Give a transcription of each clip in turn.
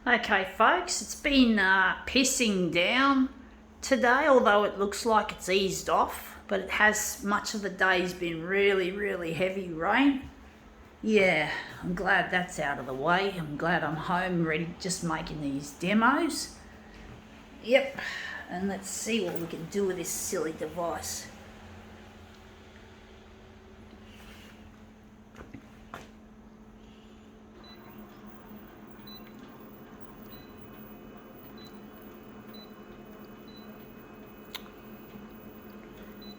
Okay folks, it's been pissing down today, although it looks like it's eased off, but it has, much of the day's been really heavy rain. Yeah, I'm glad that's out of the way. I'm glad I'm home ready, just making these demos. Yep, and let's see what we can do with this silly device.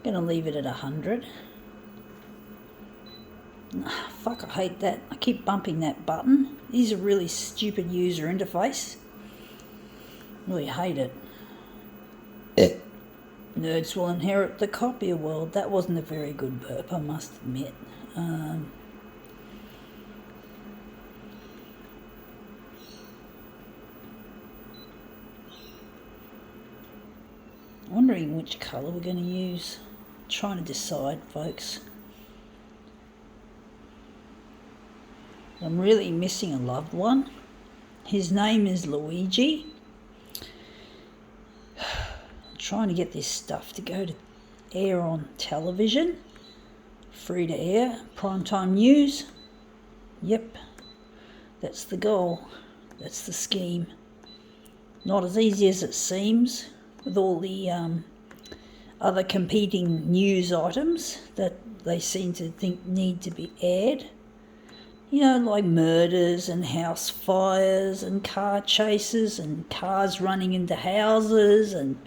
Gonna leave it at 100. Fuck, I hate that. I keep bumping that button. These are really stupid user interface. Really hate it. Nerds will inherit the copier world. That wasn't a very good burp, I must admit. Wondering which colour we're going to use. Trying to decide, folks. I'm really missing a loved one. His name is Luigi. Trying to get this stuff to go to air on television. Free to air. Primetime news. Yep. That's the goal. That's the scheme. Not as easy as it seems, with all the other competing news items that they seem to think need to be aired. You know, like murders and house fires and car chases and cars running into houses and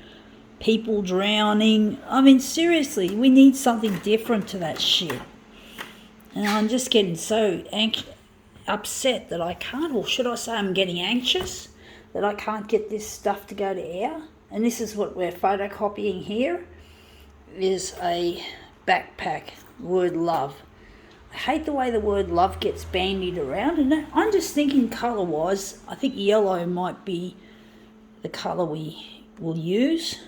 people drowning. I mean, seriously, we need something different to that shit. And I'm just getting so upset that I can't, or should I say I'm getting anxious that I can't get this stuff to go to air. And this is what we're photocopying here, is a backpack, word love. I hate the way the word love gets bandied around, and I'm just thinking colour-wise, I think yellow might be the colour we will use.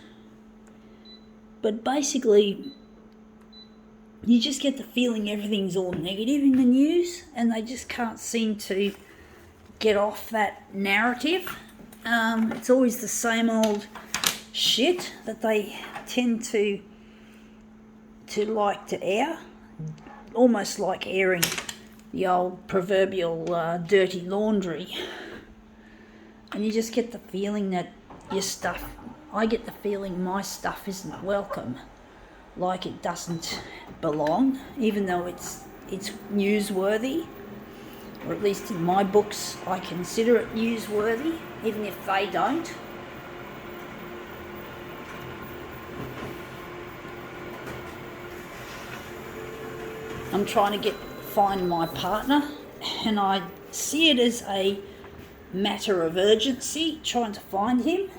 But basically, you just get the feeling everything's all negative in the news, and they just can't seem to get off that narrative. It's always the same old shit that they tend to like to air, almost like airing the old proverbial dirty laundry. And you just get the feeling that your stuff, I get the feeling my stuff isn't welcome, like it doesn't belong, even though it's newsworthy, or at least in my books I consider it newsworthy, even if they don't. I'm trying to find my partner, and I see it as a matter of urgency, trying to find him.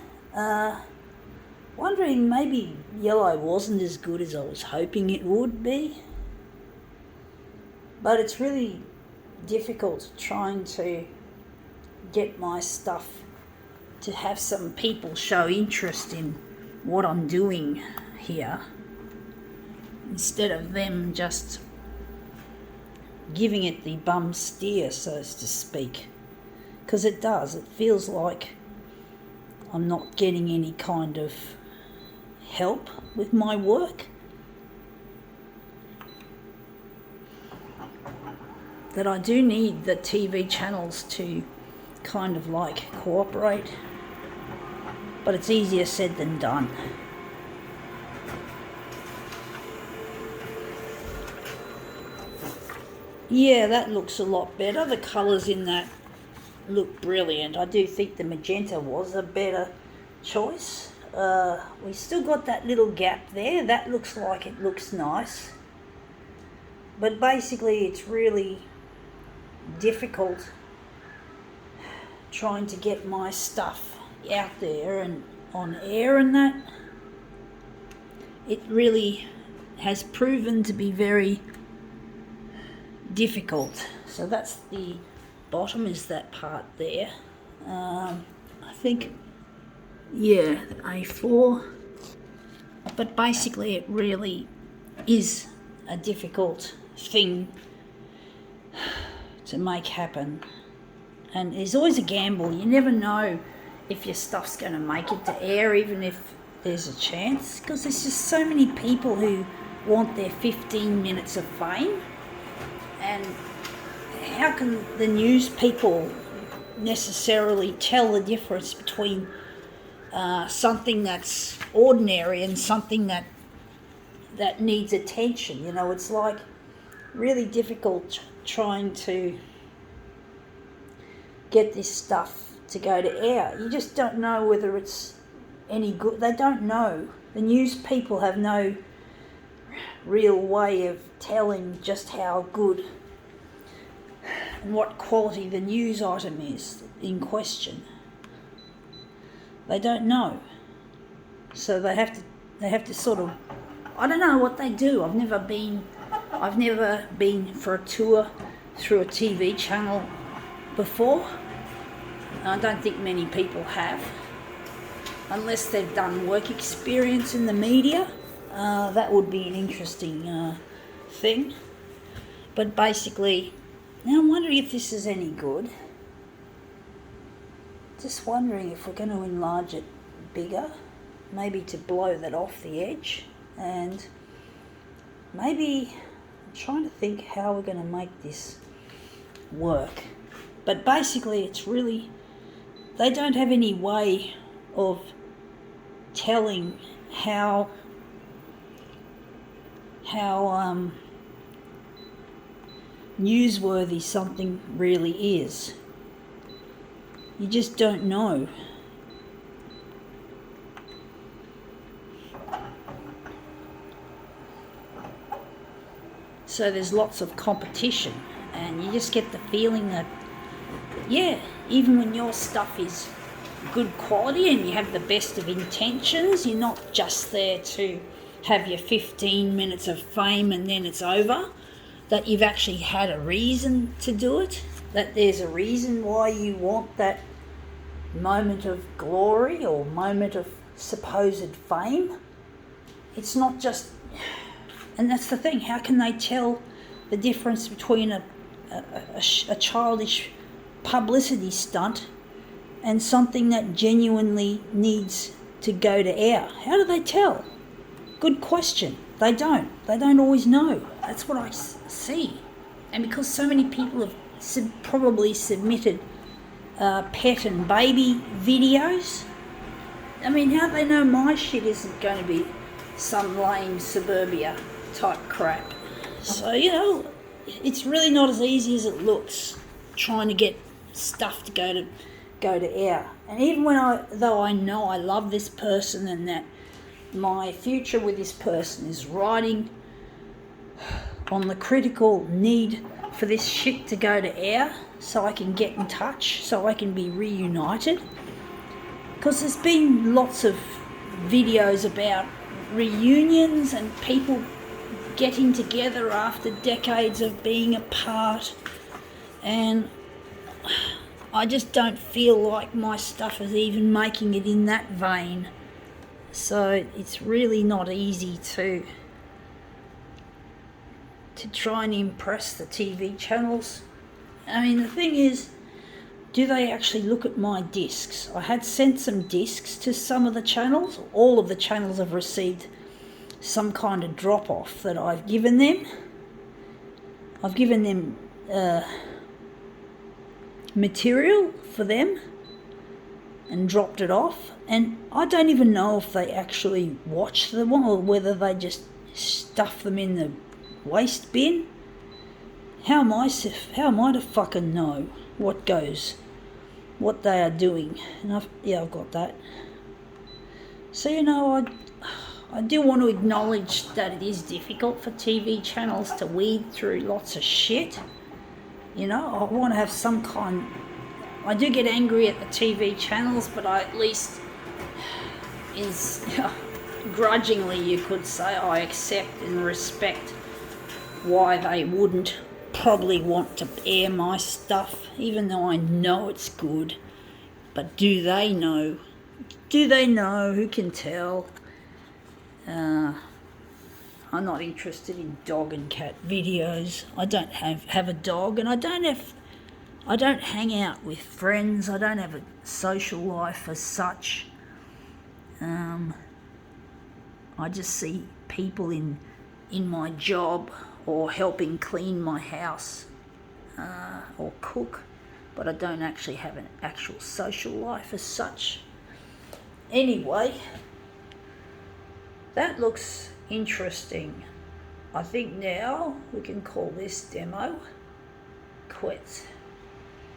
Wondering maybe yellow wasn't as good as I was hoping it would be. But it's really difficult trying to get my stuff to have some people show interest in what I'm doing here, instead of them just giving it the bum steer, so to speak. Because it does, it feels like I'm not getting any kind of help with my work. That I do need the TV channels to kind of like cooperate, but it's easier said than done. Yeah, that looks a lot better. The colours in that look brilliant. I do think the magenta was a better choice. We still got that little gap there. That looks like it looks nice. But basically it's really difficult trying to get my stuff out there and on air, and that it really has proven to be very difficult. So that's the bottom, is that part there. I think, yeah, A4. But basically it really is a difficult thing to make happen. And there's always a gamble. You never know if your stuff's going to make it to air, even if there's a chance, because there's just so many people who want their 15 minutes of fame. And how can the news people necessarily tell the difference between something that's ordinary and something that needs attention? You know, it's like really difficult trying to get this stuff to go to air. You just don't know whether it's any good. They don't know. The news people have no real way of telling just how good and what quality the news item is in question. They don't know. So they have to sort of, I don't know what they do. I've never been for a tour through a TV channel before. I don't think many people have, unless they've done work experience in the media. That would be an interesting thing. But basically, now I'm wondering if this is any good. Just wondering if we're going to enlarge it bigger, maybe to blow that off the edge, and maybe I'm trying to think how we're going to make this work. But basically, it's really, they don't have any way of telling how newsworthy something really is. You just don't know. So there's lots of competition, and you just get the feeling that, yeah, even when your stuff is good quality and you have the best of intentions, you're not just there to have your 15 minutes of fame and then it's over, that you've actually had a reason to do it, that there's a reason why you want that moment of glory or moment of supposed fame. It's not just, and that's the thing, how can they tell the difference between a childish publicity stunt and something that genuinely needs to go to air? How do they tell? Good question. They don't always know. That's what I see. And because so many people have probably submitted pet and baby videos, I mean, how do they know my shit isn't going to be some lame suburbia type crap? So, you know, it's really not as easy as it looks trying to get stuff to go to air. And even though I know I love this person and that my future with this person is riding on the critical need for this shit to go to air so I can get in touch, so I can be reunited. Because there's been lots of videos about reunions and people getting together after decades of being apart, and I just don't feel like my stuff is even making it in that vein. So it's really not easy to try and impress the TV channels. I mean, the thing is, do they actually look at my discs? I had sent some discs to some of the channels. All of the channels have received some kind of drop-off that I've given them. I've given them material for them and dropped it off, and I don't even know if they actually watch them or whether they just stuff them in the waste bin. How am I to fucking know what they are doing? And I've got that. So, you know, I do want to acknowledge that it is difficult for TV channels to weed through lots of shit. You know, I want to have some kind. I do get angry at the TV channels, but I at least grudgingly, you could say, I accept and respect why they wouldn't probably want to air my stuff, even though I know it's good. But do they know? Do they know? Who can tell? I'm not interested in dog and cat videos. I don't have a dog, and I don't have I don't hang out with friends. I don't have a social life as such. I just see people in my job or helping clean my house or cook, but I don't actually have an actual social life as such. Anyway, that looks interesting. I think now we can call this demo quits.